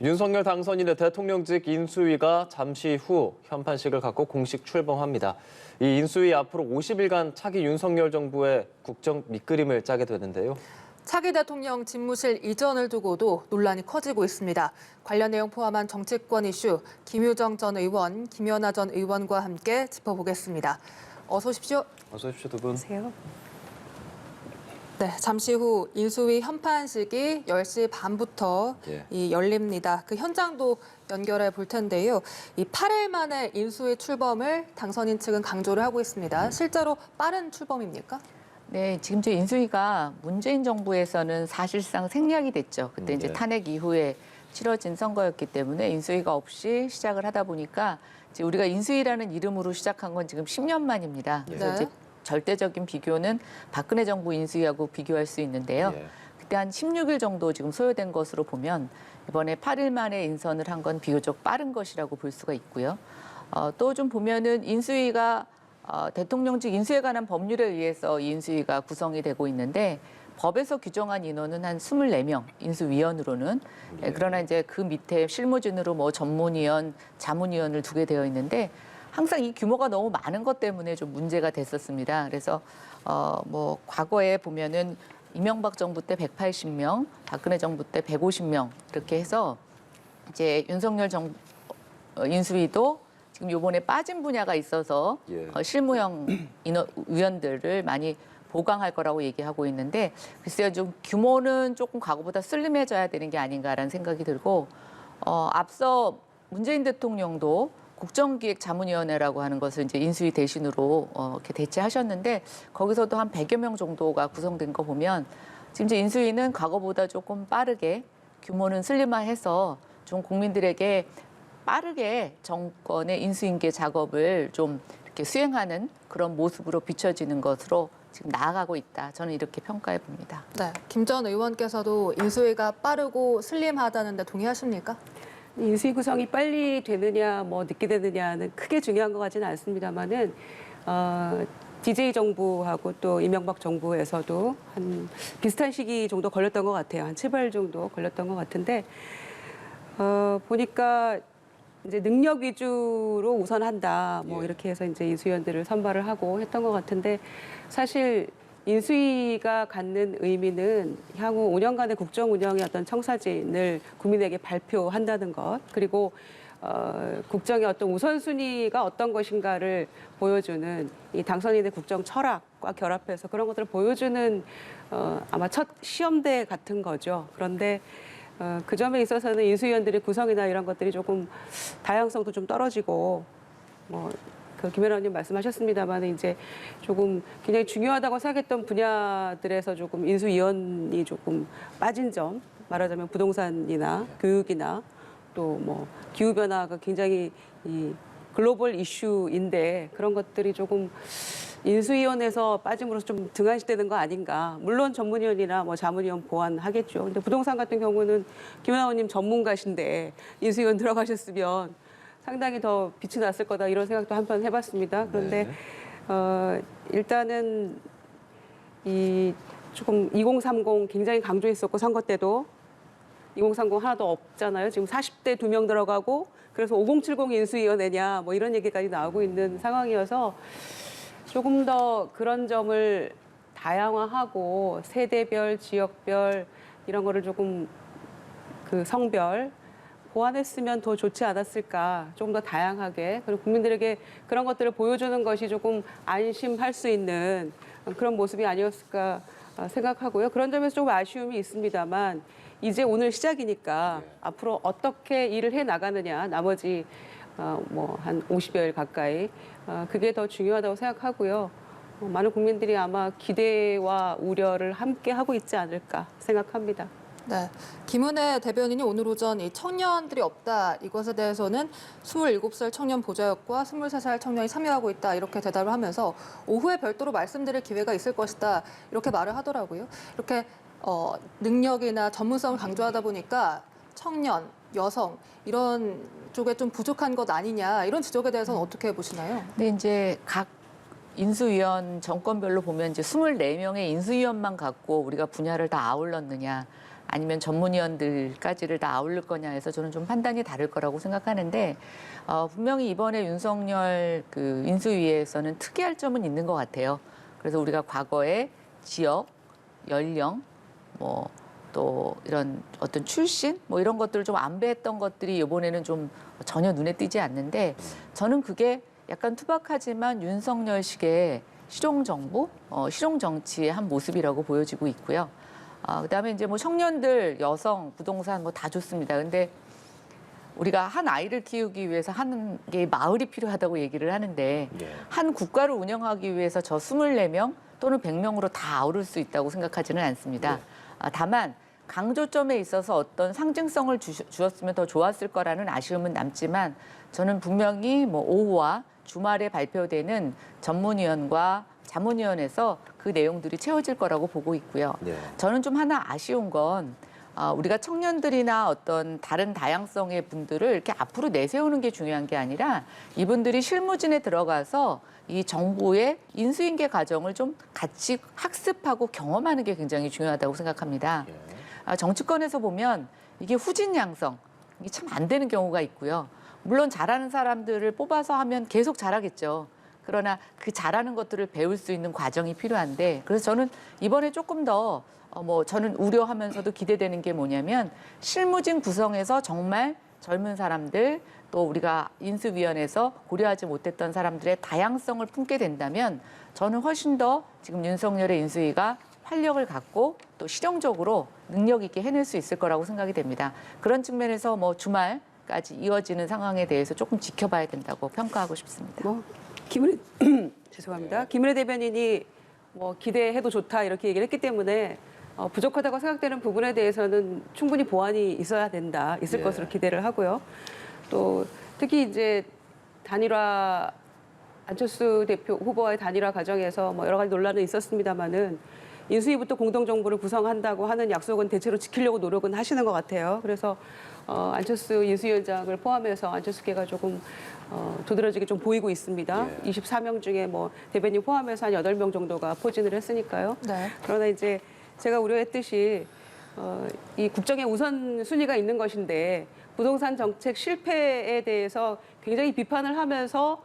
윤석열 당선인의 대통령직 인수위가 잠시 후 현판식을 갖고 공식 출범합니다. 이 인수위 앞으로 50일간 차기 윤석열 정부의 국정 밑그림을 짜게 되는데요. 차기 대통령 집무실 이전을 두고도 논란이 커지고 있습니다. 관련 내용 포함한 정치권 이슈, 김유정 전 의원, 김연아 전 의원과 함께 짚어보겠습니다. 어서 오십시오. 어서 오십시오, 두 분. 안녕하세요. 네, 잠시 후 인수위 현판식이 10시 반부터 열립니다. 그 현장도 연결해 볼 텐데요. 이 8일 만에 인수위 출범을 당선인 측은 강조를 하고 있습니다. 실제로 빠른 출범입니까? 네, 지금 저 인수위가 문재인 정부에서는 사실상 생략이 됐죠. 그때 이제 탄핵 이후에 치러진 선거였기 때문에 인수위가 없이 시작을 하다 보니까 이제 우리가 인수위라는 이름으로 시작한 건 지금 10년 만입니다. 그래서 이제 절대적인 비교는 박근혜 정부 인수위하고 비교할 수 있는데요. 그때 한 16일 정도 지금 소요된 것으로 보면 이번에 8일 만에 인선을 한 건 비교적 빠른 것이라고 볼 수가 있고요. 또 좀 보면은 인수위가 대통령직 인수에 관한 법률에 의해서 이 인수위가 구성이 되고 있는데 법에서 규정한 인원은 한 24명, 인수위원으로는. 그러나 이제 그 밑에 실무진으로 뭐 전문위원, 자문위원을 두게 되어 있는데 항상 이 규모가 너무 많은 것 때문에 좀 문제가 됐었습니다. 그래서 뭐 과거에 보면은 이명박 정부 때 180명, 박근혜 정부 때 150명 이렇게 해서 이제 윤석열 인수위도 지금 요번에 빠진 분야가 있어서 실무형 위원들을 많이 보강할 거라고 얘기하고 있는데 글쎄요, 좀 규모는 조금 과거보다 슬림해져야 되는 게 아닌가라는 생각이 들고 앞서 문재인 대통령도 국정기획자문위원회라고 하는 것을 이제 인수위 대신으로 이렇게 대체하셨는데 거기서도 한 100여 명 정도가 구성된 거 보면 지금 이제 인수위는 과거보다 조금 빠르게 규모는 슬림화해서 좀 국민들에게 빠르게 정권의 인수인계 작업을 좀 이렇게 수행하는 그런 모습으로 비춰지는 것으로 지금 나아가고 있다. 저는 이렇게 평가해 봅니다. 네, 김 전 의원께서도 인수위가 빠르고 슬림하다는데 동의하십니까? 인수위 구성이 빨리 되느냐, 뭐 늦게 되느냐는 크게 중요한 것 같지는 않습니다만은 DJ 정부하고 또 이명박 정부에서도 한 비슷한 시기 정도 걸렸던 것 같아요. 한 7월 정도 걸렸던 것 같은데 보니까 이제 능력 위주로 우선한다, 뭐 이렇게 해서 이제 인수위원들을 선발을 하고 했던 것 같은데 사실 인수위가 갖는 의미는 향후 5년간의 국정 운영의 어떤 청사진을 국민에게 발표한다는 것, 그리고 국정의 어떤 우선순위가 어떤 것인가를 보여주는 이 당선인의 국정 철학과 결합해서 그런 것들을 보여주는 아마 첫 시험대 같은 거죠. 그런데 그 점에 있어서는 인수위원들의 구성이나 이런 것들이 조금 다양성도 좀 떨어지고 그 김연아 의원님 말씀하셨습니다만 이제 조금 굉장히 중요하다고 생각했던 분야들에서 조금 인수위원이 조금 빠진 점, 말하자면 부동산이나 교육이나 또 뭐 기후 변화가 굉장히 이 글로벌 이슈인데 그런 것들이 조금 인수위원회에서 빠짐으로써 좀 등한시되는 거 아닌가. 물론 전문위원이나 뭐 자문위원 보완하겠죠. 근데 부동산 같은 경우는 김연아 의원님 전문가신데 인수위원 들어가셨으면 상당히 더 빛이 났을 거다 이런 생각도 한편 해봤습니다. 그런데 일단은 이 조금 2030 굉장히 강조했었고 선거 때도 2030 하나도 없잖아요. 지금 40대 2명 들어가고 그래서 5070 인수위원회냐 뭐 이런 얘기까지 나오고 있는 상황이어서 조금 더 그런 점을 다양화하고 세대별, 지역별 이런 거를 조금 그 성별 보완했으면 더 좋지 않았을까. 조금 더 다양하게. 그리고 국민들에게 그런 것들을 보여주는 것이 조금 안심할 수 있는 그런 모습이 아니었을까 생각하고요. 그런 점에서 조금 아쉬움이 있습니다만 이제 오늘 시작이니까 앞으로 어떻게 일을 해 나가느냐. 나머지 뭐 한 50여일 가까이 그게 더 중요하다고 생각하고요. 많은 국민들이 아마 기대와 우려를 함께 하고 있지 않을까 생각합니다. 네, 김은혜 대변인이 오늘 오전 이 청년들이 없다 이것에 대해서는 27살 청년 보좌역과 23살 청년이 참여하고 있다 이렇게 대답을 하면서 오후에 별도로 말씀드릴 기회가 있을 것이다 이렇게 말을 하더라고요. 이렇게 능력이나 전문성을 강조하다 보니까 청년, 여성 이런 쪽에 좀 부족한 것 아니냐 이런 지적에 대해서는 어떻게 보시나요? 근데 이제 각 인수위원 정권별로 보면 이제 24명의 인수위원만 갖고 우리가 분야를 다 아울렀느냐. 아니면 전문위원들까지를 다 아울릴 거냐 해서 저는 좀 판단이 다를 거라고 생각하는데 분명히 이번에 윤석열 그 인수위에서는 특이할 점은 있는 것 같아요. 그래서 우리가 과거에 지역, 연령, 뭐 또 이런 어떤 출신 뭐 이런 것들을 좀 안배했던 것들이 이번에는 좀 전혀 눈에 띄지 않는데 저는 그게 약간 투박하지만 윤석열식의 실용정부, 실용정치의 한 모습이라고 보여지고 있고요. 그다음에 이제 뭐 청년들, 여성, 부동산 뭐 다 좋습니다. 근데 우리가 한 아이를 키우기 위해서 한 개 마을이 필요하다고 얘기를 하는데 한 국가를 운영하기 위해서 저 24명 또는 100명으로 다 아우를 수 있다고 생각하지는 않습니다. 다만 강조점에 있어서 어떤 상징성을 주었으면 더 좋았을 거라는 아쉬움은 남지만 저는 분명히 뭐 오후와 주말에 발표되는 전문위원과 자문위원회에서 그 내용들이 채워질 거라고 보고 있고요. 저는 좀 하나 아쉬운 건 우리가 청년들이나 어떤 다른 다양성의 분들을 이렇게 앞으로 내세우는 게 중요한 게 아니라 이분들이 실무진에 들어가서 이 정부의 인수인계 과정을 좀 같이 학습하고 경험하는 게 굉장히 중요하다고 생각합니다. 정치권에서 보면 이게 후진양성, 이게 참 안 되는 경우가 있고요. 물론 잘하는 사람들을 뽑아서 하면 계속 잘하겠죠. 그러나 그 잘하는 것들을 배울 수 있는 과정이 필요한데 그래서 저는 이번에 조금 더 저는 우려하면서도 기대되는 게 뭐냐면 실무진 구성에서 정말 젊은 사람들 또 우리가 인수위원회에서 고려하지 못했던 사람들의 다양성을 품게 된다면 저는 훨씬 더 지금 윤석열의 인수위가 활력을 갖고 또 실용적으로 능력 있게 해낼 수 있을 거라고 생각이 됩니다. 그런 측면에서 뭐 주말까지 이어지는 상황에 대해서 조금 지켜봐야 된다고 평가하고 싶습니다. 죄송합니다. 김은혜 대변인이 뭐 기대해도 좋다 이렇게 얘기를 했기 때문에 부족하다고 생각되는 부분에 대해서는 충분히 보완이 있어야 된다, 있을 것으로 기대를 하고요. 또 특히 이제 단일화 안철수 대표 후보와의 단일화 과정에서 뭐 여러 가지 논란은 있었습니다만은 인수위부터 공동정부를 구성한다고 하는 약속은 대체로 지키려고 노력은 하시는 것 같아요. 그래서 안철수 인수위원장을 포함해서 안철수계가 조금 도드라지게 좀 보이고 있습니다. 24명 중에 뭐 대변인 포함해서 한 8명 정도가 포진을 했으니까요. 네. 그러나 이제 제가 우려했듯이 이 국정에 우선순위가 있는 것인데 부동산 정책 실패에 대해서 굉장히 비판을 하면서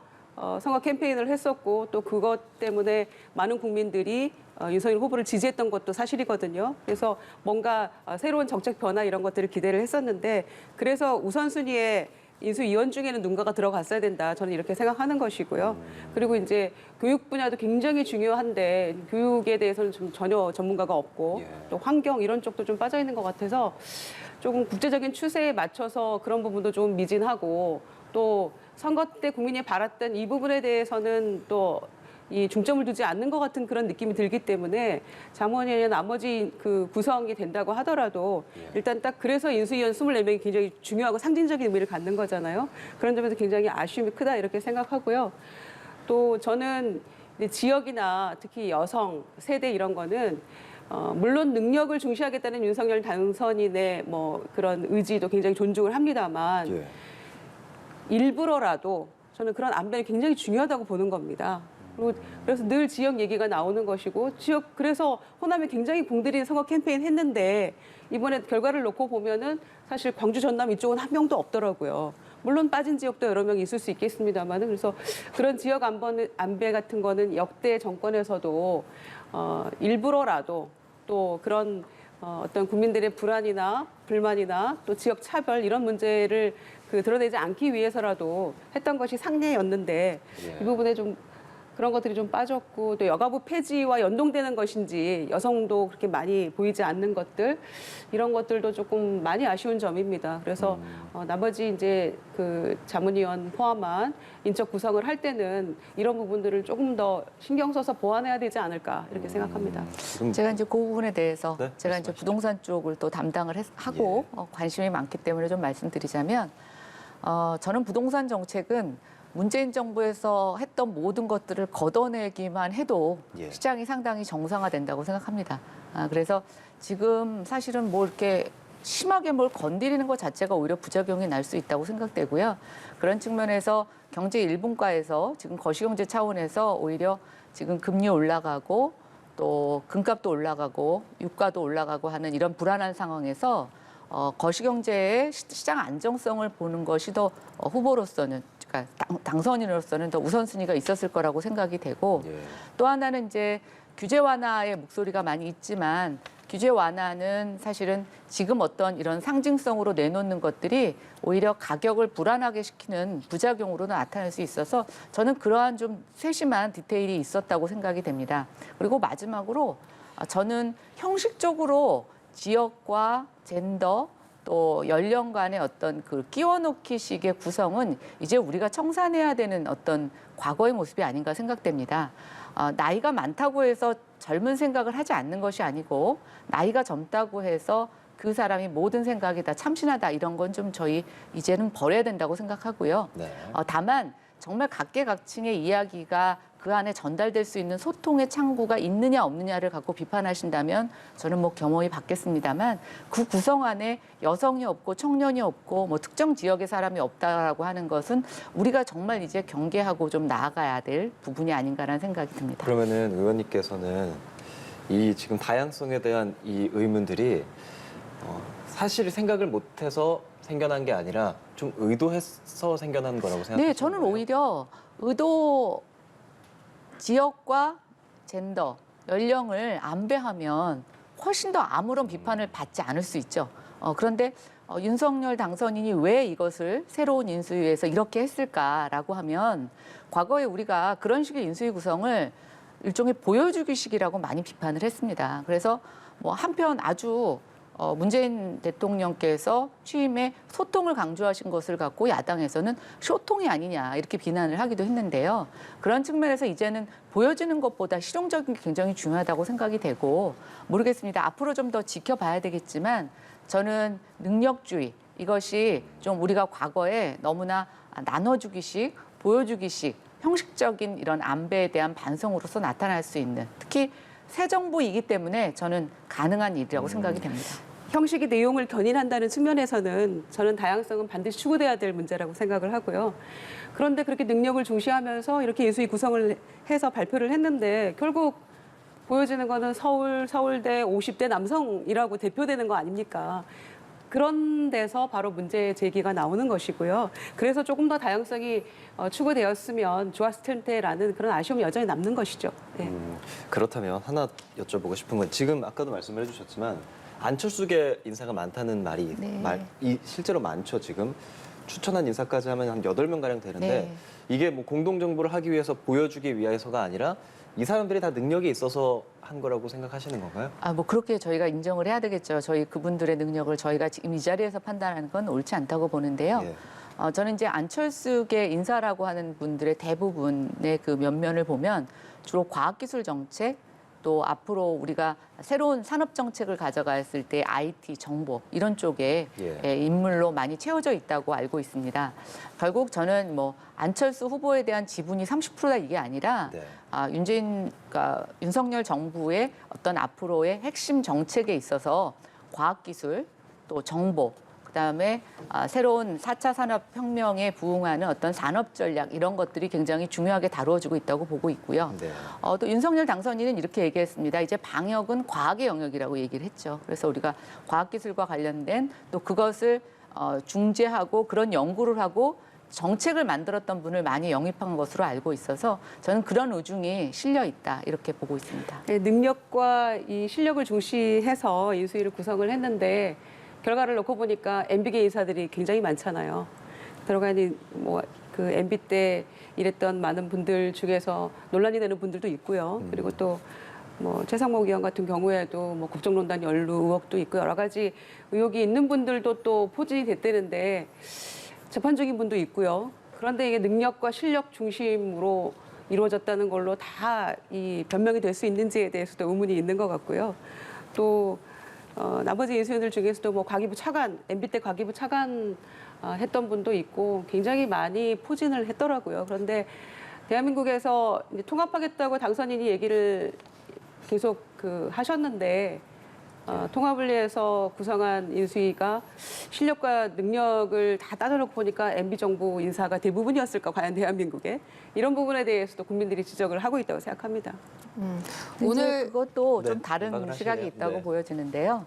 선거 캠페인을 했었고 또 그것 때문에 많은 국민들이 윤석열 후보를 지지했던 것도 사실이거든요. 그래서 뭔가 새로운 정책 변화 이런 것들을 기대를 했었는데 그래서 우선순위에 인수위원 중에는 누군가가 들어갔어야 된다. 저는 이렇게 생각하는 것이고요. 그리고 이제 교육 분야도 굉장히 중요한데 교육에 대해서는 좀 전혀 전문가가 없고 또 환경 이런 쪽도 좀 빠져 있는 것 같아서 조금 국제적인 추세에 맞춰서 그런 부분도 좀 미진하고 또 선거 때 국민이 바랐던 이 부분에 대해서는 또 이 중점을 두지 않는 것 같은 그런 느낌이 들기 때문에 자문위원회 나머지 그 구성이 된다고 하더라도 일단 딱 그래서 인수위원 24명이 굉장히 중요하고 상징적인 의미를 갖는 거잖아요. 그런 점에서 굉장히 아쉬움이 크다 이렇게 생각하고요. 또 저는 지역이나 특히 여성 세대 이런 거는 물론 능력을 중시하겠다는 윤석열 당선인의 뭐 그런 의지도 굉장히 존중을 합니다만 일부러라도 저는 그런 안배는 굉장히 중요하다고 보는 겁니다. 그래서 늘 지역 얘기가 나오는 것이고 그래서 호남에 굉장히 공들인 선거 캠페인 했는데 이번에 결과를 놓고 보면은 사실 광주 전남 이쪽은 한 명도 없더라고요. 물론 빠진 지역도 여러 명 있을 수 있겠습니다만은 그래서 그런 지역 안배 같은 거는 역대 정권에서도 일부러라도 또 그런 어떤 국민들의 불안이나 불만이나 또 지역 차별 이런 문제를 드러내지 않기 위해서라도 했던 것이 상례였는데 이 부분에 좀 그런 것들이 좀 빠졌고 또 여가부 폐지와 연동되는 것인지 여성도 그렇게 많이 보이지 않는 것들 이런 것들도 조금 많이 아쉬운 점입니다. 그래서 나머지 이제 그 자문위원 포함한 인적 구성을 할 때는 이런 부분들을 조금 더 신경 써서 보완해야 되지 않을까 이렇게 생각합니다. 제가 이제 그 부분에 대해서 네, 제가 이제 부동산 쪽을 또 담당을 하고 관심이 많기 때문에 좀 말씀드리자면 저는 부동산 정책은 문재인 정부에서 했던 모든 것들을 걷어내기만 해도 시장이 상당히 정상화된다고 생각합니다. 그래서 지금 사실은 뭐 이렇게 심하게 뭘 건드리는 것 자체가 오히려 부작용이 날 수 있다고 생각되고요. 그런 측면에서 경제 1분과에서 지금 거시경제 차원에서 오히려 지금 금리 올라가고 또 금값도 올라가고 유가도 올라가고 하는 이런 불안한 상황에서 거시경제의 시장 안정성을 보는 것이 더 후보로서는 그러니까 당선인으로서는 더 우선순위가 있었을 거라고 생각이 되고 예. 또 하나는 이제 규제 완화의 목소리가 많이 있지만 규제 완화는 사실은 지금 어떤 이런 상징성으로 내놓는 것들이 오히려 가격을 불안하게 시키는 부작용으로 나타날 수 있어서 저는 그러한 좀 세심한 디테일이 있었다고 생각이 됩니다. 그리고 마지막으로 저는 형식적으로 지역과 젠더 또 연령 간의 어떤 그 끼워넣기식의 구성은 이제 우리가 청산해야 되는 어떤 과거의 모습이 아닌가 생각됩니다. 나이가 많다고 해서 젊은 생각을 하지 않는 것이 아니고 나이가 젊다고 해서 그 사람이 모든 생각이 다 참신하다 이런 건 좀 저희 이제는 버려야 된다고 생각하고요. 네. 다만 정말 각계각층의 이야기가 그 안에 전달될 수 있는 소통의 창구가 있느냐 없느냐를 갖고 비판하신다면 저는 뭐 겸허히 받겠습니다만 그 구성 안에 여성이 없고 청년이 없고 뭐 특정 지역의 사람이 없다라고 하는 것은 우리가 정말 이제 경계하고 좀 나아가야 될 부분이 아닌가라는 생각이 듭니다. 그러면은 의원님께서는 이 지금 다양성에 대한 이 의문들이 사실 생각을 못해서 생겨난 게 아니라 좀 의도해서 생겨난 거라고 생각하시는 네, 저는 거예요? 오히려 의도 지역과 젠더, 연령을 안배하면 훨씬 더 아무런 비판을 받지 않을 수 있죠. 그런데 윤석열 당선인이 왜 이것을 새로운 인수위에서 이렇게 했을까라고 하면 과거에 우리가 그런 식의 인수위 구성을 일종의 보여주기식이라고 많이 비판을 했습니다. 그래서 뭐 한편 아주 문재인 대통령께서 취임에 소통을 강조하신 것을 갖고 야당에서는 소통이 아니냐 이렇게 비난을 하기도 했는데요. 그런 측면에서 이제는 보여지는 것보다 실용적인 게 굉장히 중요하다고 생각이 되고 모르겠습니다. 앞으로 좀 더 지켜봐야 되겠지만 저는 능력주의 이것이 좀 우리가 과거에 너무나 나눠주기식, 보여주기식, 형식적인 이런 안배에 대한 반성으로서 나타날 수 있는 특히 새 정부이기 때문에 저는 가능한 일이라고 생각이 됩니다. 형식이 내용을 견인한다는 측면에서는 저는 다양성은 반드시 추구돼야 될 문제라고 생각을 하고요. 그런데 그렇게 능력을 중시하면서 이렇게 인수위 구성을 해서 발표를 했는데 결국 보여지는 거는 서울대 50대 남성이라고 대표되는 거 아닙니까? 그런 데서 바로 문제 제기가 나오는 것이고요. 그래서 조금 더 다양성이 추구되었으면 좋았을 텐데라는 그런 아쉬움이 여전히 남는 것이죠. 네. 그렇다면 하나 여쭤보고 싶은 건 지금 아까도 말씀을 해주셨지만 안철수계 인사가 많다는 말이 네. 실제로 많죠. 지금 추천한 인사까지 하면 한 8명가량 되는데 네. 이게 뭐 공동정부를 하기 위해서 보여주기 위해서가 아니라 이 사람들이 다 능력이 있어서 한 거라고 생각하시는 건가요? 뭐 그렇게 저희가 인정을 해야 되겠죠. 저희 그분들의 능력을 저희가 지금 이 자리에서 판단하는 건 옳지 않다고 보는데요. 예. 저는 이제 안철수계 인사라고 하는 분들의 대부분의 그 면면을 보면 주로 과학기술 정책 또 앞으로 우리가 새로운 산업 정책을 가져갔을 때 IT, 정보 이런 쪽에 인물로 많이 채워져 있다고 알고 있습니다. 결국 저는 뭐 안철수 후보에 대한 지분이 30%다 이게 아니라 네. 그러니까 윤석열 정부의 어떤 앞으로의 핵심 정책에 있어서 과학기술 또 정보 그다음에 새로운 4차 산업혁명에 부응하는 어떤 산업 전략 이런 것들이 굉장히 중요하게 다루어지고 있다고 보고 있고요. 네. 또 윤석열 당선인은 이렇게 얘기했습니다. 이제 방역은 과학의 영역이라고 얘기를 했죠. 그래서 우리가 과학기술과 관련된 또 그것을 중재하고 그런 연구를 하고 정책을 만들었던 분을 많이 영입한 것으로 알고 있어서 저는 그런 의중이 실려 있다 이렇게 보고 있습니다. 네, 능력과 이 실력을 중시해서 인수위를 구성을 했는데 결과를 놓고 보니까 MB계 인사들이 굉장히 많잖아요. 들어가니 뭐 그 MB 때 일했던 많은 분들 중에서 논란이 되는 분들도 있고요. 그리고 또 뭐 최상목 의원 같은 경우에도 뭐 국정농단 연루 의혹도 있고 여러 가지 의혹이 있는 분들도 또 포진이 됐다는데 재판 중인 분도 있고요. 그런데 이게 능력과 실력 중심으로 이루어졌다는 걸로 다 이 변명이 될 수 있는지에 대해서도 의문이 있는 것 같고요. 또 나머지 인수위원들 중에서도 뭐 과기부 차관, MB 때 과기부 차관 했던 분도 있고 굉장히 많이 포진을 했더라고요. 그런데 대한민국에서 이제 통합하겠다고 당선인이 얘기를 계속 하셨는데 통합을 위해서 구성한 인수위가 실력과 능력을 다 따져놓고 보니까 MB 정부 인사가 대부분이었을까 과연 대한민국에 이런 부분에 대해서도 국민들이 지적을 하고 있다고 생각합니다. 오늘 오늘 그것도 좀 네, 다른 생각을 시각이 하시네요. 있다고 네. 보여지는데요.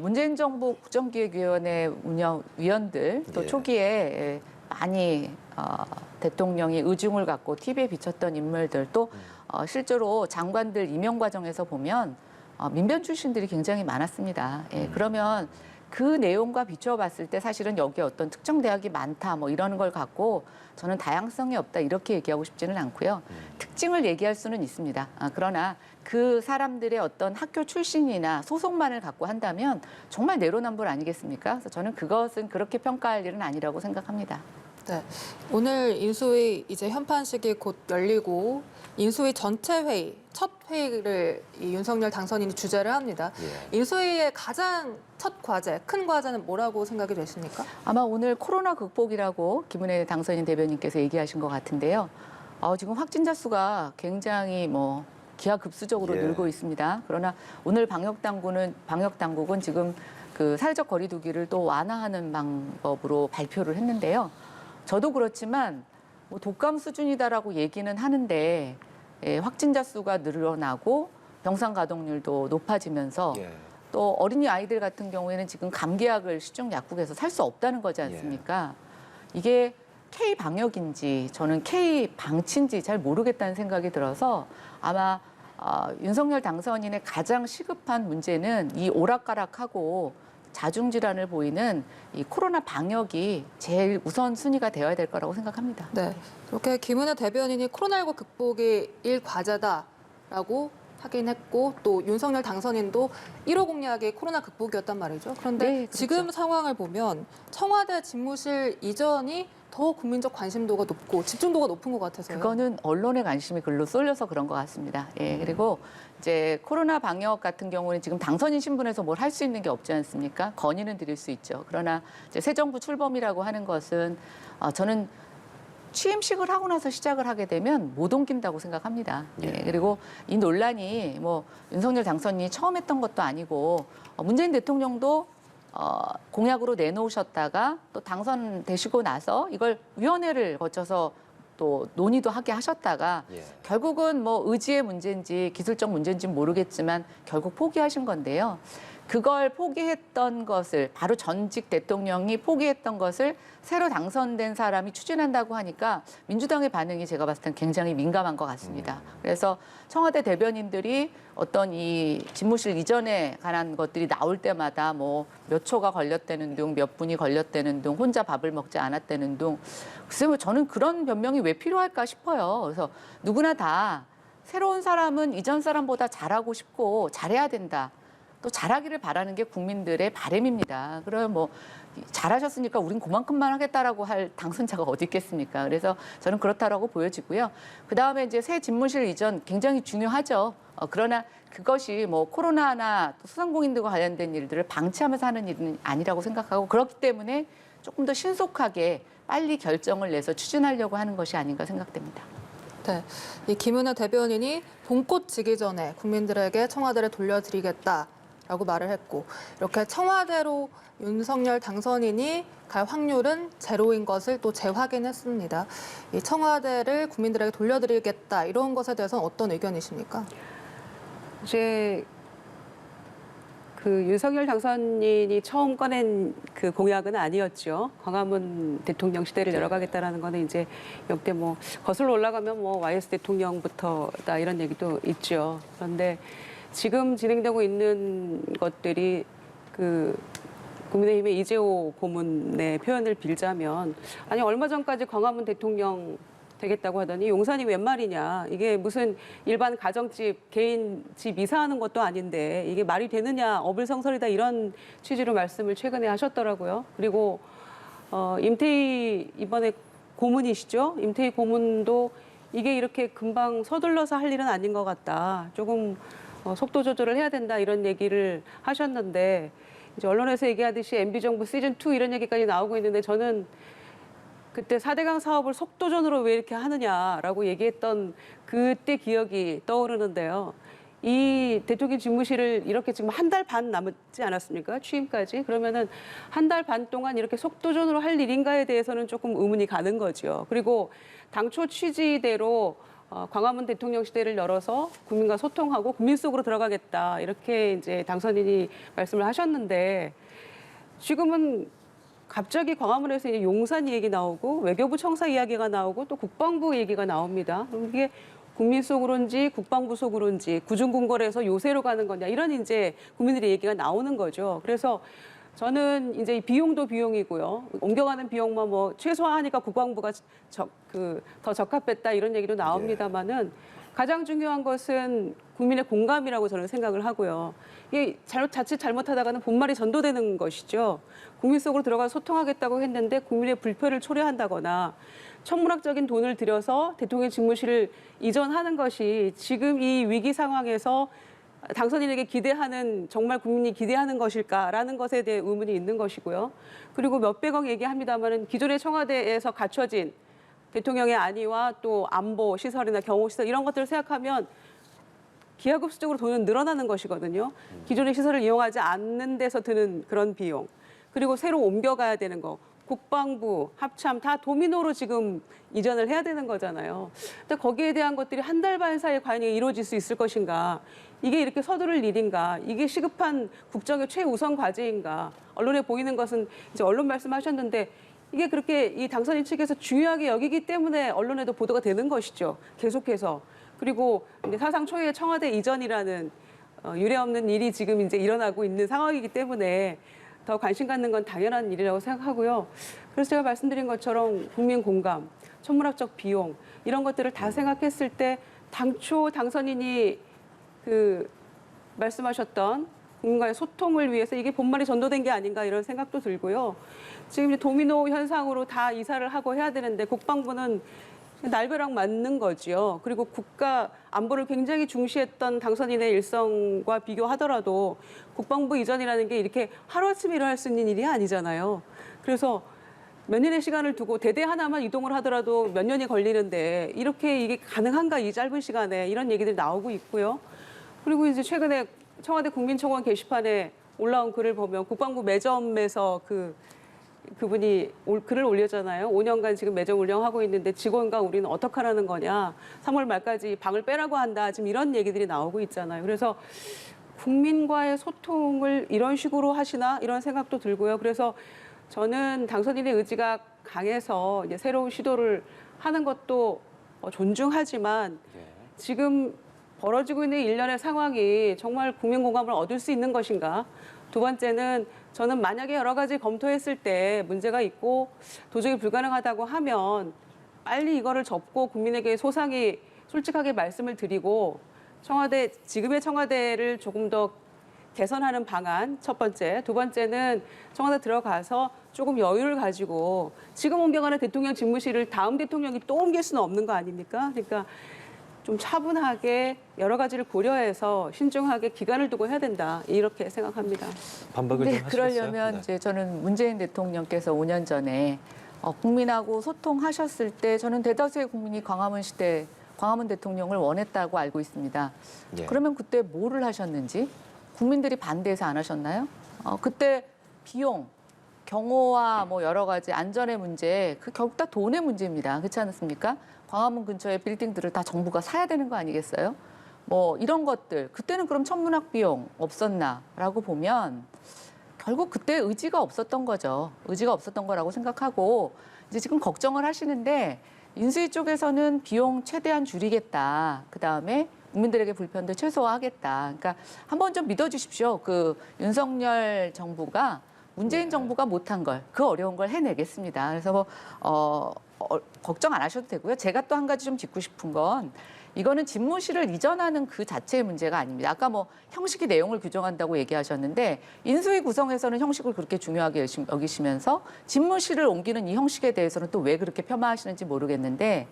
문재인 정부 국정기획위원회 운영 위원들 또 예. 초기에 많이 대통령이 의중을 갖고 TV에 비쳤던 인물들 또 실제로 장관들 임명 과정에서 보면 민변 출신들이 굉장히 많았습니다. 예, 그러면 그 내용과 비춰봤을 때 사실은 여기에 어떤 특정 대학이 많다 뭐 이런 걸 갖고 저는 다양성이 없다 이렇게 얘기하고 싶지는 않고요. 특징을 얘기할 수는 있습니다. 그러나 그 사람들의 어떤 학교 출신이나 소속만을 갖고 한다면 정말 내로남불 아니겠습니까? 그래서 저는 그것은 그렇게 평가할 일은 아니라고 생각합니다. 네. 오늘 인수위 이제 현판식이 곧 열리고 인수위 전체 회의, 첫 회의를 이 윤석열 당선인이 주재를 합니다. 예. 인수위의 가장 첫 과제, 큰 과제는 뭐라고 생각이 되십니까? 아마 오늘 코로나 극복이라고 김은혜 당선인 대변인께서 얘기하신 것 같은데요. 지금 확진자 수가 굉장히 기하급수적으로 예. 늘고 있습니다. 그러나 오늘 방역 당국은 지금 그 사회적 거리두기를 또 완화하는 방법으로 발표를 했는데요. 저도 그렇지만 독감 수준이다라고 얘기는 하는데 확진자 수가 늘어나고 병상 가동률도 높아지면서 예. 또 어린이 아이들 같은 경우에는 지금 감기약을 시중 약국에서 살 수 없다는 거지 않습니까? 이게 K 방역인지 저는 K 방치인지 잘 모르겠다는 생각이 들어서 아마 윤석열 당선인의 가장 시급한 문제는 이 오락가락하고 자중질환을 보이는 이 코로나 방역이 제일 우선순위가 되어야 될 거라고 생각합니다. 네. 이렇게 김은혜 대변인이 코로나19 극복이 1과제다라고 하긴 했고 또 윤석열 당선인도 1호 공약이 코로나 극복이었단 말이죠. 그런데 네, 그렇죠. 지금 상황을 보면 청와대 집무실 이전이 더 국민적 관심도가 높고 집중도가 높은 것 같아서요. 그거는 언론의 관심이 글로 쏠려서 그런 것 같습니다. 예, 그리고 이제 코로나 방역 같은 경우는 지금 당선인 신분에서 뭘 할 수 있는 게 없지 않습니까? 건의는 드릴 수 있죠. 그러나 이제 새 정부 출범이라고 하는 것은 저는 취임식을 하고 나서 시작을 하게 되면 못 옮긴다고 생각합니다. 예, 그리고 이 논란이 윤석열 당선인이 처음 했던 것도 아니고 문재인 대통령도 공약으로 내놓으셨다가 또 당선되시고 나서 이걸 위원회를 거쳐서 또 논의도 하게 하셨다가 예. 결국은 의지의 문제인지 기술적 문제인지는 모르겠지만 결국 포기하신 건데요. 그걸 포기했던 것을 바로 전직 대통령이 포기했던 것을 새로 당선된 사람이 추진한다고 하니까 민주당의 반응이 제가 봤을 땐 굉장히 민감한 것 같습니다. 그래서 청와대 대변인들이 어떤 이 집무실 이전에 관한 것들이 나올 때마다 몇 초가 걸렸다는 둥, 몇 분이 걸렸다는 둥, 혼자 밥을 먹지 않았다는 둥. 글쎄요, 저는 그런 변명이 왜 필요할까 싶어요. 그래서 누구나 다 새로운 사람은 이전 사람보다 잘하고 싶고 잘해야 된다. 또 잘하기를 바라는 게 국민들의 바람입니다. 그럼 잘하셨으니까 우린 그만큼만 하겠다라고 할 당선자가 어디 있겠습니까? 그래서 저는 그렇다라고 보여지고요. 그다음에 이제 새 집무실 이전 굉장히 중요하죠. 그러나 그것이 코로나나 또 소상공인들과 관련된 일들을 방치하면서 하는 일은 아니라고 생각하고 그렇기 때문에 조금 더 신속하게 빨리 결정을 내서 추진하려고 하는 것이 아닌가 생각됩니다. 네, 이 김은혜 대변인이 봄꽃 지기 전에 국민들에게 청와대를 돌려드리겠다라고 말을 했고 이렇게 청와대로 윤석열 당선인이 갈 확률은 제로인 것을 또 재확인했습니다. 이 청와대를 국민들에게 돌려드리겠다 이런 것에 대해서는 어떤 의견이십니까? 이제 그 윤석열 당선인이 처음 꺼낸 그 공약은 아니었죠. 광화문 대통령 시대를 열어가겠다라는 거는 이제 역대 거슬러 올라가면 YS 대통령부터다 이런 얘기도 있죠. 그런데 지금 진행되고 있는 것들이 그 국민의힘의 이재호 고문의 표현을 빌자면 아니 얼마 전까지 광화문 대통령 되겠다고 하더니 용산이 웬 말이냐. 이게 무슨 일반 가정집, 개인 집 이사하는 것도 아닌데 이게 말이 되느냐. 어불성설이다. 이런 취지로 말씀을 최근에 하셨더라고요. 그리고 임태희 이번에 고문이시죠. 임태희 고문도 이게 이렇게 금방 서둘러서 할 일은 아닌 것 같다. 조금 속도 조절을 해야 된다. 이런 얘기를 하셨는데 이제 언론에서 얘기하듯이 MB정부 시즌2 이런 얘기까지 나오고 있는데 저는 그때 4대강 사업을 속도전으로 왜 이렇게 하느냐라고 얘기했던 그때 기억이 떠오르는데요. 이 대통령 집무실을 이렇게 지금 한 달 반 남지 않았습니까? 취임까지. 그러면은 한 달 반 동안 이렇게 속도전으로 할 일인가에 대해서는 조금 의문이 가는 거죠. 그리고 당초 취지대로 광화문 대통령 시대를 열어서 국민과 소통하고 국민 속으로 들어가겠다. 이렇게 이제 당선인이 말씀을 하셨는데 지금은 갑자기 광화문에서 이제 용산 얘기 나오고 외교부 청사 이야기가 나오고 또 국방부 얘기가 나옵니다. 그럼 이게 국민 속으로인지 국방부 속으로인지 구중궁궐에서 요새로 가는 거냐 이런 이제 국민들의 얘기가 나오는 거죠. 그래서 저는 이제 이 비용도 비용이고요. 옮겨가는 비용만 뭐 최소화하니까 국방부가 더 적합했다 이런 얘기도 나옵니다만은 가장 중요한 것은 국민의 공감이라고 저는 생각을 하고요. 이게 자칫 잘못하다가는 본말이 전도되는 것이죠. 국민 속으로 들어가서 소통하겠다고 했는데 국민의 불편을 초래한다거나 천문학적인 돈을 들여서 대통령 집무실을 이전하는 것이 지금 이 위기 상황에서 당선인에게 기대하는 정말 국민이 기대하는 것일까라는 것에 대해 의문이 있는 것이고요. 그리고 몇백억 얘기합니다마는 기존의 청와대에서 갖춰진 대통령의 안위와 또 안보 시설이나 경호 시설 이런 것들을 생각하면 기하급수적으로 돈은 늘어나는 것이거든요. 기존의 시설을 이용하지 않는 데서 드는 그런 비용. 그리고 새로 옮겨가야 되는 거. 국방부, 합참 다 도미노로 지금 이전을 해야 되는 거잖아요. 근데 거기에 대한 것들이 한 달 반 사이에 과연 이루어질 수 있을 것인가? 이게 이렇게 서두를 일인가? 이게 시급한 국정의 최우선 과제인가? 언론에 보이는 것은 이제 언론 말씀하셨는데 이게 그렇게 이 당선인 측에서 중요하게 여기기 때문에 언론에도 보도가 되는 것이죠. 계속해서. 그리고 이제 사상 초유의 청와대 이전이라는 유례없는 일이 지금 이제 일어나고 있는 상황이기 때문에 더 관심 갖는 건 당연한 일이라고 생각하고요. 그래서 제가 말씀드린 것처럼 국민 공감, 천문학적 비용 이런 것들을 다 생각했을 때 당초 당선인이 말씀하셨던 국민과의 소통을 위해서 이게 본말이 전도된 게 아닌가 이런 생각도 들고요. 지금 이제 도미노 현상으로 다 이사를 하고 해야 되는데 국방부는 날벼락 맞는 거죠. 그리고 국가 안보를 굉장히 중시했던 당선인의 일성과 비교하더라도 국방부 이전이라는 게 이렇게 하루아침에 일어날 수 있는 일이 아니잖아요. 그래서 몇 년의 시간을 두고 대대 하나만 이동을 하더라도 몇 년이 걸리는데 이렇게 이게 가능한가 이 짧은 시간에 이런 얘기들이 나오고 있고요. 그리고 이제 최근에 청와대 국민청원 게시판에 올라온 글을 보면 국방부 매점에서 그분이 글을 올렸잖아요. 5년간 지금 매점 운영하고 있는데 직원과 우리는 어떡하라는 거냐. 3월 말까지 방을 빼라고 한다. 지금 이런 얘기들이 나오고 있잖아요. 그래서 국민과의 소통을 이런 식으로 하시나 이런 생각도 들고요. 그래서 저는 당선인의 의지가 강해서 이제 새로운 시도를 하는 것도 존중하지만 지금 벌어지고 있는 일련의 상황이 정말 국민 공감을 얻을 수 있는 것인가. 두 번째는 저는 만약에 여러 가지 검토했을 때 문제가 있고 도저히 불가능하다고 하면 빨리 이거를 접고 국민에게 소상히 솔직하게 말씀을 드리고 지금의 청와대를 조금 더 개선하는 방안 첫 번째. 두 번째는 청와대 들어가서 조금 여유를 가지고 지금 옮겨가는 대통령 집무실을 다음 대통령이 또 옮길 수는 없는 거 아닙니까? 그러니까 좀 차분하게 여러 가지를 고려해서 신중하게 기간을 두고 해야 된다. 이렇게 생각합니다. 반박을 좀 하시겠어요? 그러려면 네. 이제 저는 문재인 대통령께서 5년 전에 국민하고 소통하셨을 때 저는 대다수의 국민이 광화문 대통령을 원했다고 알고 있습니다. 예. 그러면 그때 뭐를 하셨는지 국민들이 반대해서 안 하셨나요? 그때 비용, 경호와 뭐 여러 가지 안전의 문제, 결국 다 돈의 문제입니다. 그렇지 않습니까? 광화문 근처의 빌딩들을 다 정부가 사야 되는 거 아니겠어요? 뭐 이런 것들, 그때는 그럼 천문학 비용 없었나라고 보면 결국 그때 의지가 없었던 거죠. 의지가 없었던 거라고 생각하고 이제 지금 걱정을 하시는데 인수위 쪽에서는 비용 최대한 줄이겠다. 그다음에 국민들에게 불편도 최소화하겠다. 그러니까 한번 좀 믿어주십시오. 윤석열 정부가 문재인 정부가 못한 걸, 그 어려운 걸 해내겠습니다. 그래서 걱정 안 하셔도 되고요. 제가 또 한 가지 좀 짚고 싶은 건 이거는 집무실을 이전하는 그 자체의 문제가 아닙니다. 아까 형식이 내용을 규정한다고 얘기하셨는데 인수위 구성에서는 형식을 그렇게 중요하게 여기시면서 집무실을 옮기는 이 형식에 대해서는 또 왜 그렇게 폄하하시는지 모르겠는데